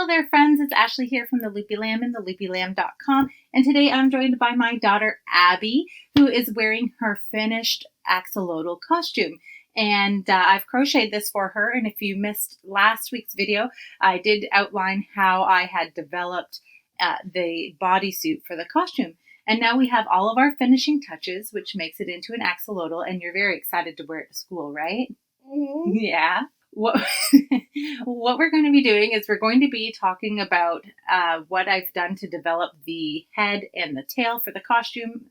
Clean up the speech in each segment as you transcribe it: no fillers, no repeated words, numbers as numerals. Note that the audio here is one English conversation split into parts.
Hello there, friends. It's Ashley here from the Loopy Lamb and theloopylamb.com. And today I'm joined by my daughter, Abby, who is wearing her finished axolotl costume. And I've crocheted this for her. And if you missed last week's video, I did outline how I had developed the bodysuit for the costume. And now we have all of our finishing touches, which makes it into an axolotl. And you're very excited to wear it to school, right? Mm-hmm. Yeah. What we're going to be doing is we're going to be talking about what I've done to develop the head and the tail for the costume,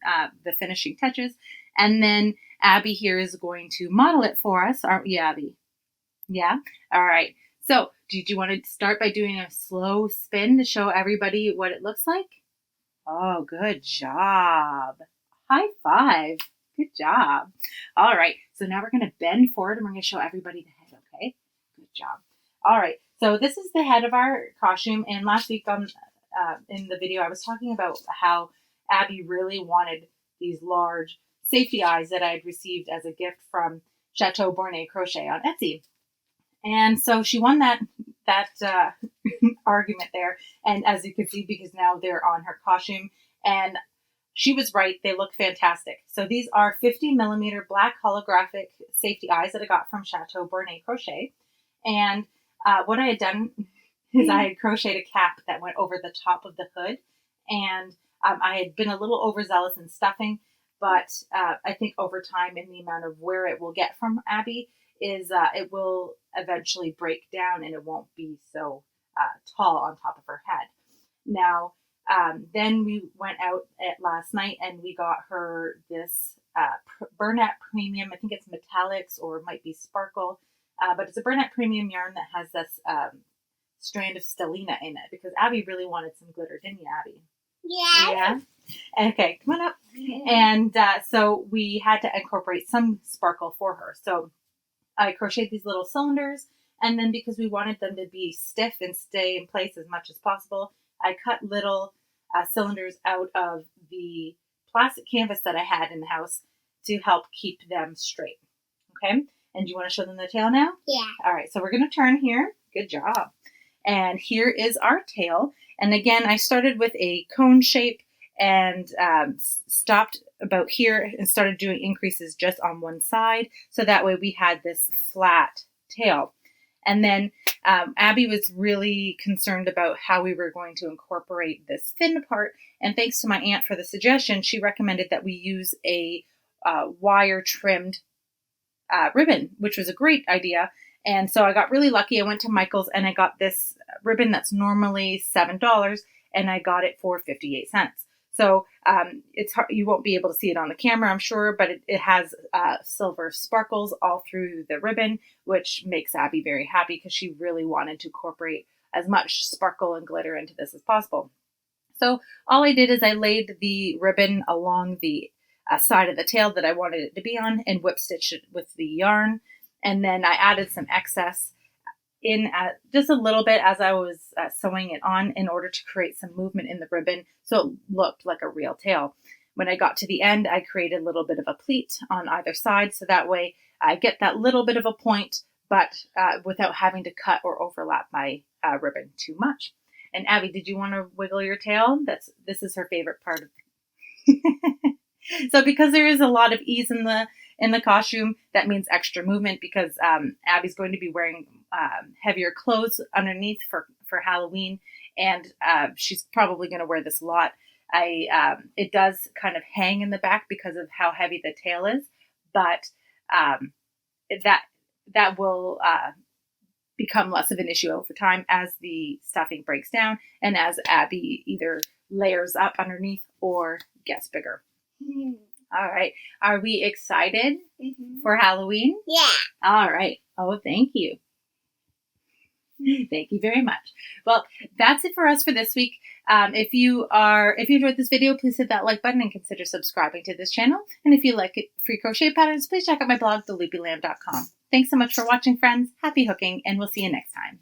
the finishing touches. And then Abby here is going to model it for us. Aren't we, Abby? Yeah? All right. So did you want to start by doing a slow spin to show everybody what it looks like? Oh, good job. High five. Good job. All right. So now we're going to bend forward and we're going to show everybody the head. Okay, good job. All right, so this is the head of our costume. And last week in the video, I was talking about how Abby really wanted these large safety eyes that I had received as a gift from Chateau Bornay Crochet on Etsy. And so she won that argument there. And as you can see, because now they're on her costume, and she was right. They look fantastic. So these are 50 millimeter black holographic safety eyes that I got from Chateau Bornay Crochet. And what I had done is I had crocheted a cap that went over the top of the hood. And I had been a little overzealous in stuffing, but I think over time in the amount of wear it will get from Abby is it will eventually break down and it won't be so tall on top of her head. Now, then we went out last night and we got her this Bernat Premium. I think it's metallics or it might be sparkle, but it's a Bernat Premium yarn that has this strand of stellina in it because Abby really wanted some glitter, didn't you, Abby? Yeah. Yeah. Okay, come on up. And so we had to incorporate some sparkle for her. So I crocheted these little cylinders, and then because we wanted them to be stiff and stay in place as much as possible, I cut little cylinders out of the plastic canvas that I had in the house to help keep them straight. Okay? And do you want to show them the tail now? Yeah. All right, so we're going to turn here. Good job. And here is our tail. And again, I started with a cone shape and stopped about here and started doing increases just on one side. So that way we had this flat tail. And then Abby was really concerned about how we were going to incorporate this fin part. And thanks to my aunt for the suggestion, she recommended that we use a wire trimmed ribbon, which was a great idea. And so I got really lucky. I went to Michael's and I got this ribbon that's normally $7 and I got it for 58 cents. So it's hard, you won't be able to see it on the camera, I'm sure, but it has silver sparkles all through the ribbon, which makes Abby very happy because she really wanted to incorporate as much sparkle and glitter into this as possible. So all I did is I laid the ribbon along the side of the tail that I wanted it to be on and whip stitched it with the yarn. And then I added some excess in just a little bit as I was sewing it on in order to create some movement in the ribbon so it looked like a real tail. When I got to the end, I created a little bit of a pleat on either side so that way I get that little bit of a point, but without having to cut or overlap my ribbon too much. And Abby, did you want to wiggle your tail? This is her favorite part of So because there is a lot of ease in the costume, that means extra movement because Abby's going to be wearing heavier clothes underneath for Halloween, and she's probably going to wear this a lot. It does kind of hang in the back because of how heavy the tail is, but that will become less of an issue over time as the stuffing breaks down and as Abby either layers up underneath or gets bigger. Mm-hmm. All right. Are we excited for Halloween? Yeah. All right. Oh, thank you. Thank you very much. Well, that's it for us for this week. If you enjoyed this video, please hit that like button and consider subscribing to this channel. And if you like free crochet patterns, please check out my blog, theloopylamb.com. Thanks so much for watching, friends. Happy hooking, and we'll see you next time.